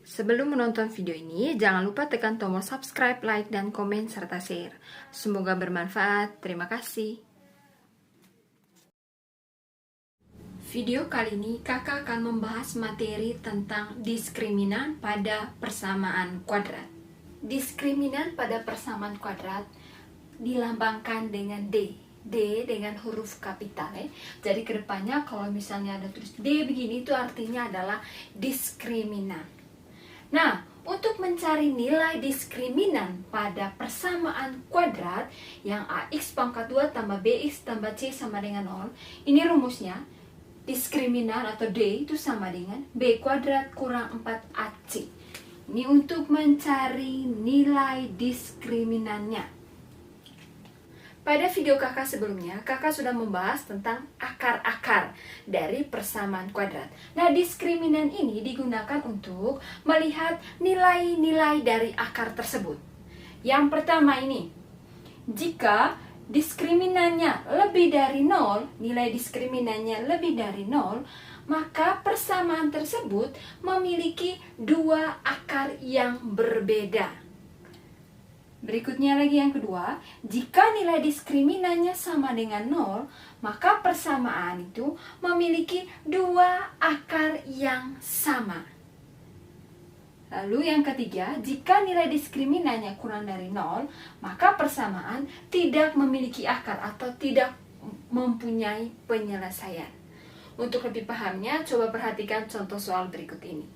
Sebelum menonton video ini, jangan lupa tekan tombol subscribe, like, dan komen, serta share. Semoga bermanfaat. Terima kasih. Video kali ini kakak akan membahas materi tentang diskriminan pada persamaan kuadrat. Diskriminan pada persamaan kuadrat dilambangkan dengan D. D dengan huruf kapital ya. Jadi kedepannya kalau misalnya ada tulis D begini, itu artinya adalah diskriminan. Nah, untuk mencari nilai diskriminan pada persamaan kuadrat yang AX pangkat 2 tambah BX tambah C sama dengan 0, ini rumusnya. Diskriminan atau D itu sama dengan B kuadrat kurang 4AC. Ini untuk mencari nilai diskriminannya. Pada video kakak sebelumnya, kakak sudah membahas tentang akar-akar dari persamaan kuadrat. Nah, diskriminan ini digunakan untuk melihat nilai-nilai dari akar tersebut. Yang pertama ini, jika diskriminannya lebih dari 0, nilai diskriminannya lebih dari 0, maka persamaan tersebut memiliki dua akar yang berbeda. Berikutnya lagi yang kedua, jika nilai diskriminannya sama dengan 0, maka persamaan itu memiliki dua akar yang sama. Lalu yang ketiga, jika nilai diskriminannya kurang dari 0, maka persamaan tidak memiliki akar atau tidak mempunyai penyelesaian. Untuk lebih pahamnya, coba perhatikan contoh soal berikut ini.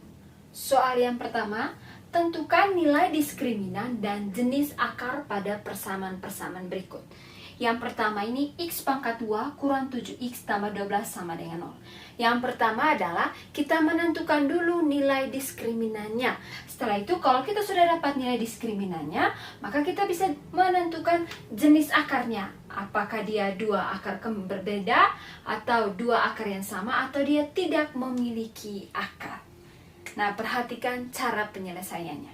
Soal yang pertama, tentukan nilai diskriminan dan jenis akar pada persamaan-persamaan berikut. Yang pertama ini X pangkat 2 kurang 7X tambah 12 sama dengan 0. Yang pertama adalah kita menentukan dulu nilai diskriminannya. Setelah itu kalau kita sudah dapat nilai diskriminannya, maka kita bisa menentukan jenis akarnya. Apakah dia dua akar berbeda, atau dua akar yang sama, atau dia tidak memiliki akar. Nah, perhatikan cara penyelesaiannya.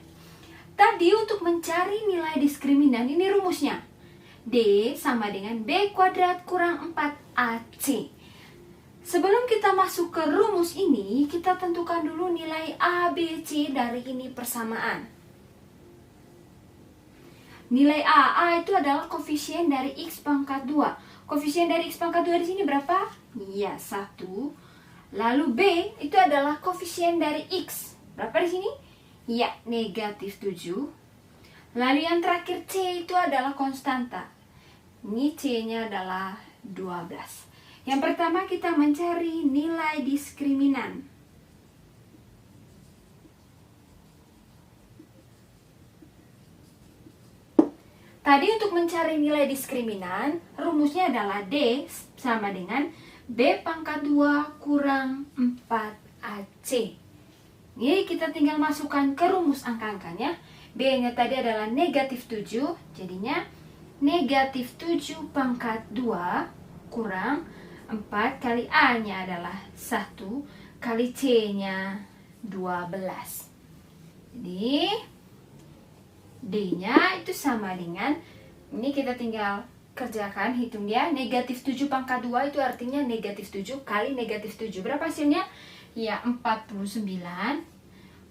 Tadi untuk mencari nilai diskriminan, ini rumusnya. D sama dengan B kuadrat kurang 4AC. Sebelum kita masuk ke rumus ini, kita tentukan dulu nilai A, B, C dari ini persamaan. Nilai A itu adalah koefisien dari X pangkat 2. Koefisien dari X pangkat 2 di sini berapa? Iya, 1. Lalu B itu adalah koefisien dari X. Berapa di sini? Ya, negatif 7. Lalu yang terakhir C itu adalah konstanta. Ini C-nya adalah 12. Yang pertama kita mencari nilai diskriminan. Tadi untuk mencari nilai diskriminan, rumusnya adalah D sama dengan B pangkat 2 kurang 4AC. Ini kita tinggal masukkan ke rumus angka-angkanya. B-nya tadi adalah negatif 7, jadinya negatif 7 pangkat 2 kurang 4 kali A-nya adalah 1 kali C-nya 12. Jadi D-nya itu sama dengan, ini kita tinggal kerjakan, hitung dia, negatif 7 pangkat 2 itu artinya negatif 7 kali negatif 7. Berapa hasilnya? Ya, 49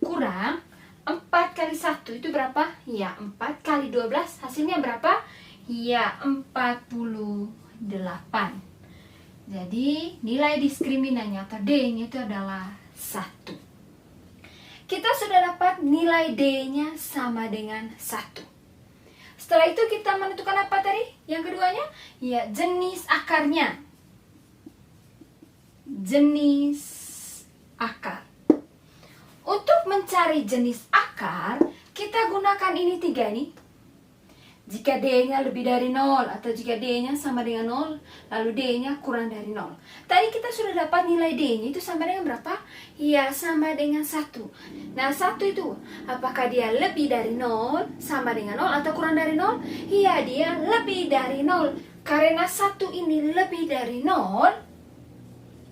kurang 4 kali 1 itu berapa? Ya, 4 kali 12 hasilnya berapa? Ya, 48. Jadi nilai diskriminannya atau D-nya itu adalah 1. Kita sudah dapat nilai D-nya sama dengan 1. Setelah itu kita menentukan apa tadi? Yang keduanya? Ya, jenis akarnya. Jenis akar. Untuk mencari jenis akar, kita gunakan ini 3 nih. Jika D-nya lebih dari 0 atau jika D-nya sama dengan 0, lalu D-nya kurang dari 0. Tadi kita sudah dapat nilai D-nya itu sama dengan berapa? Ya, sama dengan 1. Nah, 1 itu apakah dia lebih dari 0, sama dengan 0, atau kurang dari 0? Iya, dia lebih dari 0. Karena 1 ini lebih dari 0,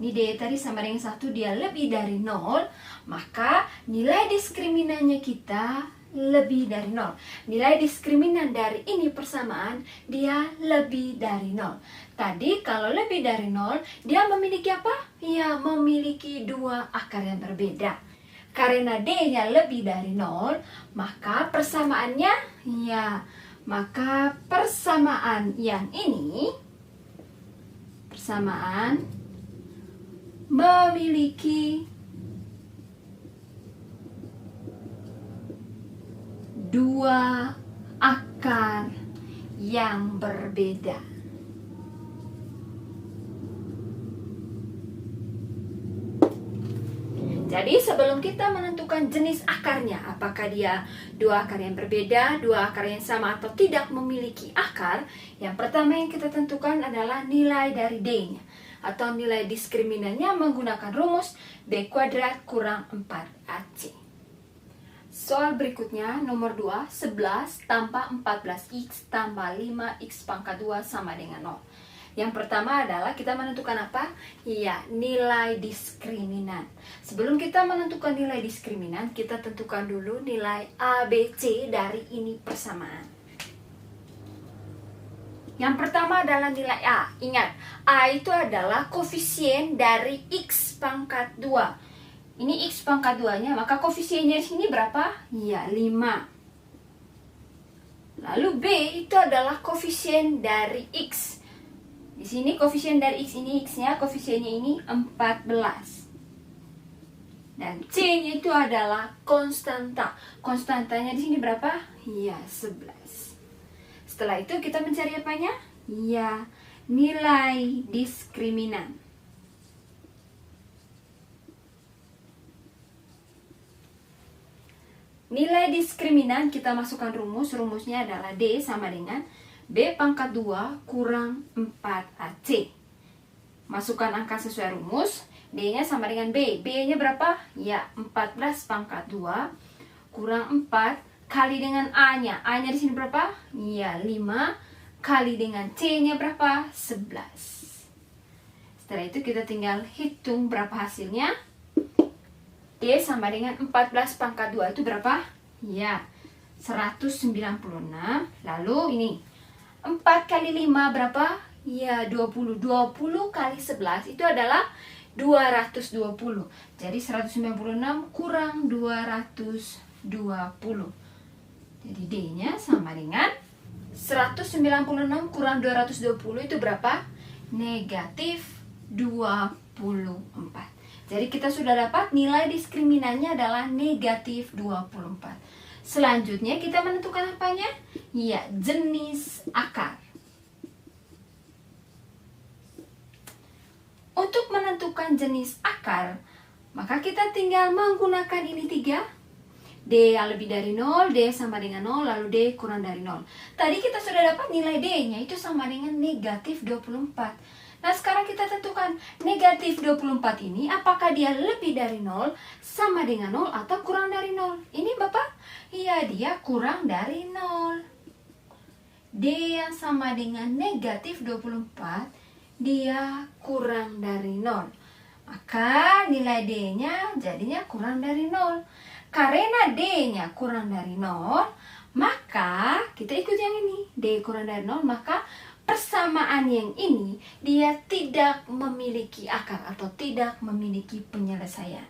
ini D tadi sama dengan 1, dia lebih dari 0, maka nilai diskriminannya kita lebih dari 0. Nilai diskriminan dari ini persamaan, dia lebih dari 0. Tadi kalau lebih dari 0, dia memiliki apa? Ya, memiliki dua akar yang berbeda. Karena D-nya lebih dari 0, maka persamaannya, ya, maka persamaan yang ini, persamaan memiliki dua akar yang berbeda. Jadi sebelum kita menentukan jenis akarnya, apakah dia dua akar yang berbeda, dua akar yang sama, atau tidak memiliki akar, yang pertama yang kita tentukan adalah nilai dari D-nya, atau nilai diskriminannya menggunakan rumus B kuadrat kurang 4AC. Soal berikutnya, nomor 2, 11 tambah 14X tambah 5X pangkat 2 sama dengan 0. Yang pertama adalah kita menentukan apa? Iya, nilai diskriminan. Sebelum kita menentukan nilai diskriminan, kita tentukan dulu nilai ABC dari ini persamaan. Yang pertama adalah nilai A. Ingat, A itu adalah koefisien dari X pangkat 2. Ini X pangkat 2-nya, maka koefisiennya di sini berapa? Iya, 5. Lalu B itu adalah koefisien dari X. Di sini koefisien dari X ini, X-nya koefisiennya ini 14. Dan C-nya itu adalah konstanta. Konstantanya di sini berapa? Iya, 11. Setelah itu kita mencari apanya? Iya, nilai diskriminan. Nilai diskriminan kita masukkan rumus. Rumusnya adalah D sama dengan B pangkat 2 kurang 4AC. Masukkan angka sesuai rumus. D-nya sama dengan B. B-nya berapa? Ya, 14 pangkat 2 kurang 4 kali dengan A-nya. A-nya di sini berapa? Ya, 5 kali dengan C-nya berapa? 11. Setelah itu kita tinggal hitung berapa hasilnya. D sama dengan 14 pangkat 2 itu berapa? Ya, 196. Lalu ini 4 kali 5 berapa? Ya, 20. 20 kali 11 itu adalah 220. Jadi 196 kurang 220. Jadi D-nya sama dengan 196 kurang 220 itu berapa? Negatif 24. Jadi kita sudah dapat nilai diskriminannya adalah negatif 24. Selanjutnya kita menentukan apanya? Ya, jenis akar. Untuk menentukan jenis akar, maka kita tinggal menggunakan ini 3. D yang lebih dari 0, D sama dengan 0, lalu D kurang dari 0. Tadi kita sudah dapat nilai D-nya itu sama dengan negatif 24. Nah, sekarang kita tentukan negatif 24 ini apakah dia lebih dari 0, sama dengan 0, atau kurang dari 0. Ini Bapak? Iya, dia kurang dari 0. D yang sama dengan negatif 24, dia kurang dari 0. Maka nilai D-nya jadinya kurang dari 0. Karena D-nya kurang dari 0, maka kita ikut yang ini. D kurang dari 0, maka persamaan yang ini dia tidak memiliki akar atau tidak memiliki penyelesaian.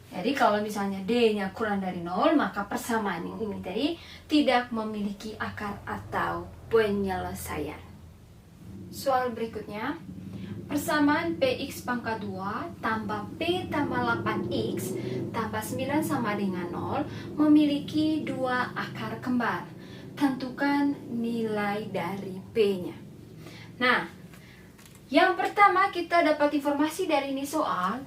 Jadi kalau misalnya D-nya kurang dari 0, maka persamaan yang ini tadi tidak memiliki akar atau penyelesaian. Soal berikutnya, persamaan PX pangkat 2 tambah P tambah 8X tambah 9 sama dengan 0 memiliki dua akar kembar. Tentukan nilai dari P-nya. Nah, yang pertama kita dapat informasi dari ini soal,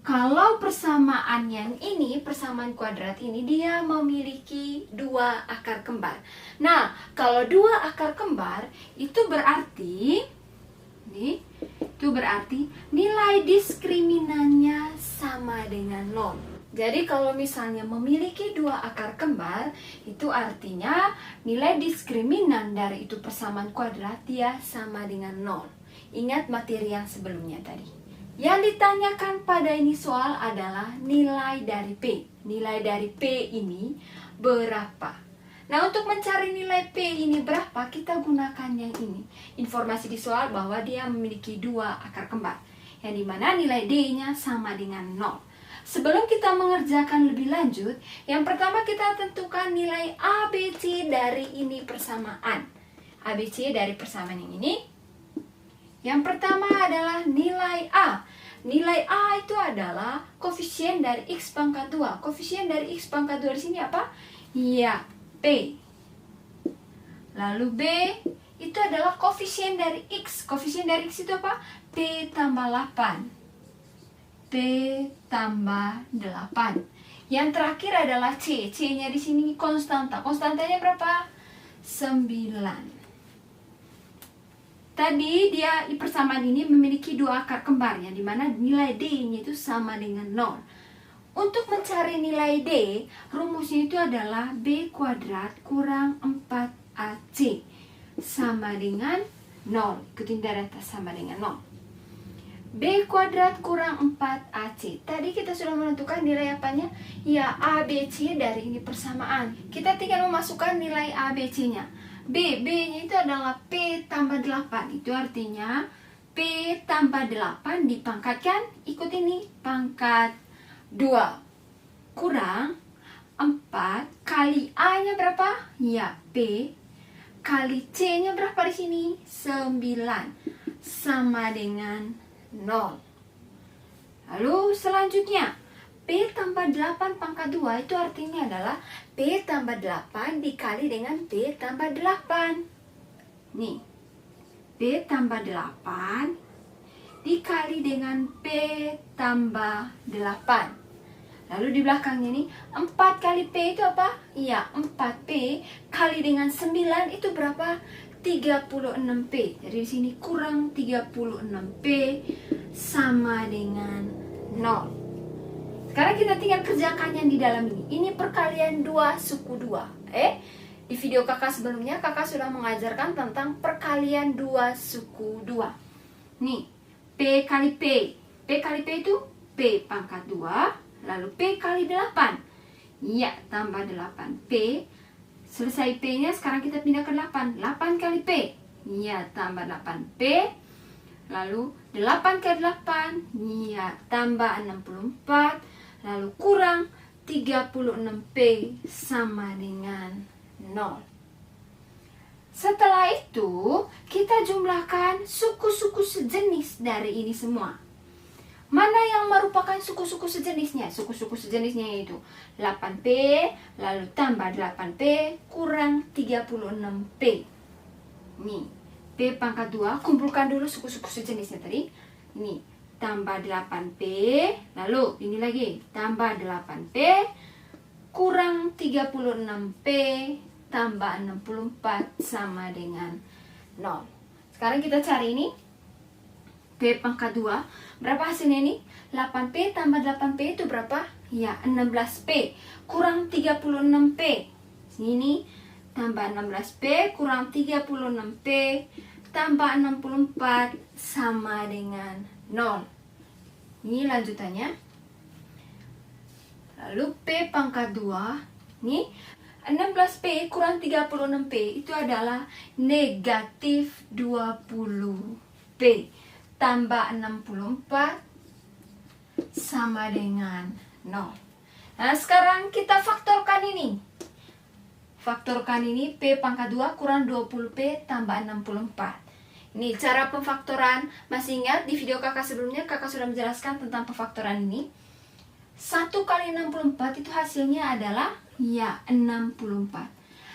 kalau persamaan yang ini, persamaan kuadrat ini, dia memiliki dua akar kembar. Nah, kalau dua akar kembar, itu berarti nilai diskriminannya sama dengan 0. Jadi kalau misalnya memiliki dua akar kembar, itu artinya nilai diskriminan dari itu persamaan kuadrat dia sama dengan 0. Ingat materi yang sebelumnya tadi. Yang ditanyakan pada ini soal adalah nilai dari P. Nilai dari P ini berapa? Nah, untuk mencari nilai P ini berapa, kita gunakan yang ini. Informasi di soal bahwa dia memiliki dua akar kembar, yang dimana nilai D-nya sama dengan 0. Sebelum kita mengerjakan lebih lanjut, yang pertama kita tentukan nilai A, B, C dari ini persamaan. A, B, C dari persamaan yang ini. Yang pertama adalah nilai A. Nilai A itu adalah koefisien dari X pangkat 2. Koefisien dari X pangkat 2 di sini apa? Ya, P. Lalu B itu adalah koefisien dari X. Koefisien dari X itu apa? P tambah 8. P tambah 8. Yang terakhir adalah C. C-nya di sini konstanta. Konstantanya berapa? 9. Tadi dia persamaan ini memiliki dua akar kembar, yang dimana nilai D-nya itu sama dengan 0. Untuk mencari nilai D, rumusnya itu adalah B kuadrat kurang 4AC sama dengan 0. Ikutin dari atas, sama dengan 0. B kuadrat kurang 4AC. Tadi kita sudah menentukan nilai apanya? Ya, A, B, C dari ini persamaan. Kita tinggal memasukkan nilai A, B, C-nya. B-nya itu adalah P tambah 8. Itu artinya P tambah 8 dipangkatkan, ikut ini, pangkat 2. Kurang 4 kali A-nya berapa? Ya, P. Kali C-nya berapa di sini? 9. Sama dengan 0. Lalu selanjutnya P tambah 8 pangkat 2 itu artinya adalah P tambah 8 dikali dengan P tambah 8. Nih, P tambah 8 dikali dengan P tambah 8. Lalu di belakangnya nih 4 kali P itu apa? Iya, 4P kali dengan 9 itu berapa? 36P. Jadi di sini kurang 36P sama dengan 0. Sekarang kita tinggal kerjakan yang di dalam ini. Ini perkalian 2 suku 2. Di video kakak sebelumnya kakak sudah mengajarkan tentang perkalian 2 suku 2. Nih, P kali P. P kali P itu P pangkat 2, lalu P kali 8. Ya, tambah 8P. Selesai P-nya, sekarang kita pindah ke 8. 8 kali P. Ya, tambah 8P. Lalu 8 kali 8. Ya, tambah 64. Lalu kurang 36P sama dengan 0. Setelah itu, kita jumlahkan suku-suku sejenis dari ini semua. Mana yang merupakan suku-suku sejenisnya? Suku-suku sejenisnya yaitu 8P, lalu tambah 8P, kurang 36P. Nih, P pangkat 2, kumpulkan dulu suku-suku sejenisnya tadi. Ini, tambah 8P, lalu ini lagi, tambah 8P, kurang 36P, tambah 64, sama dengan 0. Sekarang kita cari ini. P pangkat 2, berapa hasilnya ini? 8P tambah 8P itu berapa? Ya, 16P kurang 36P. Sini tambah 16P kurang 36P tambah 64 sama dengan 0. Ini lanjutannya. Lalu P pangkat 2, ini 16P kurang 36P itu adalah negatif 20P. Tambah 64 sama dengan 0. Nah, sekarang kita faktorkan ini. Faktorkan ini P pangkat 2 kurang 20P tambah 64. Ini cara pemfaktoran. Masih ingat di video kakak sebelumnya kakak sudah menjelaskan tentang pemfaktoran ini. 1 kali 64 itu hasilnya adalah ya 64.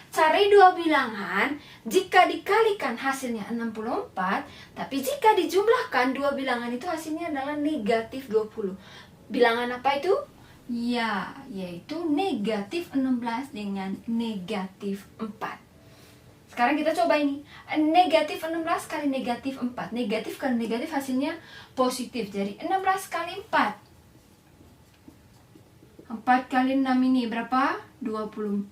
Cari dua bilangan, jika dikalikan hasilnya 64, tapi jika dijumlahkan dua bilangan itu hasilnya adalah negatif 20. Bilangan apa itu? Ya, yaitu negatif 16 dengan negatif 4. Sekarang kita coba ini. Negatif 16 kali negatif 4. Negatif kali negatif hasilnya positif. Jadi 16 kali 4. 4 kali 6 ini berapa? 24.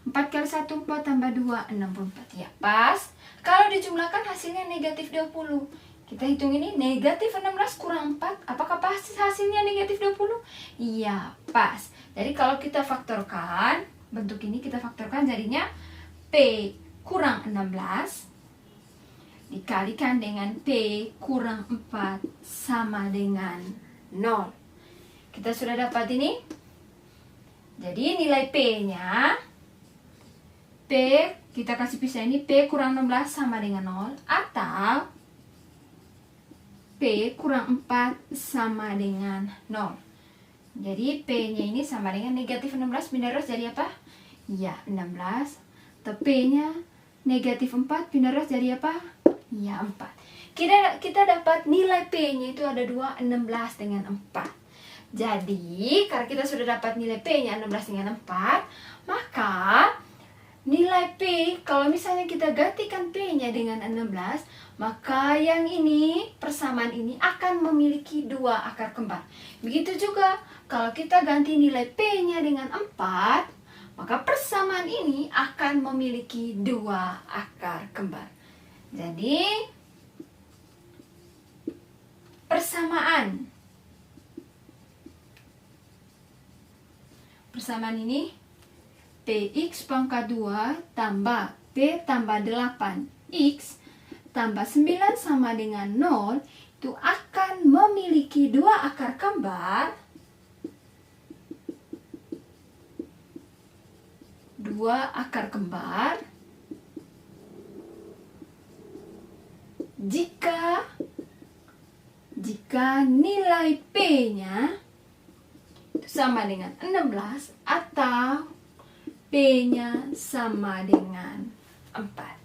4 kali 1, 4 tambah 2, 64. Ya, pas. Kalau dijumlahkan hasilnya negatif 20. Kita hitung ini, negatif 16 kurang 4. Apakah pas hasilnya negatif 20? Iya, pas. Jadi kalau kita faktorkan, bentuk ini kita faktorkan jadinya P kurang 16 dikalikan dengan P kurang 4 sama dengan 0. Kita sudah dapat ini. Jadi nilai P-nya, P kita kasih pisah ini, P kurang 16 sama dengan 0, atau P kurang 4 sama dengan 0. Jadi P-nya ini sama dengan negatif 16, pindah ruas jadi apa? Ya, 16. Atau P-nya negatif 4, pindah ruas jadi apa? Ya, 4. Kita dapat nilai P-nya itu ada 2, 16 dengan 4. Jadi, karena kita sudah dapat nilai P-nya 16 dengan 4, maka nilai P, kalau misalnya kita gantikan P-nya dengan 16, maka yang ini, persamaan ini akan memiliki 2 akar kembar. Begitu juga, kalau kita ganti nilai P-nya dengan 4, maka persamaan ini akan memiliki 2 akar kembar. Jadi, persamaan ini Px pangkat 2 tambah P tambah 8x tambah 9 sama dengan 0 itu akan memiliki 2 akar kembar. 2 akar kembar jika nilai P-nya sama dengan 16 atau P-nya sama dengan 4.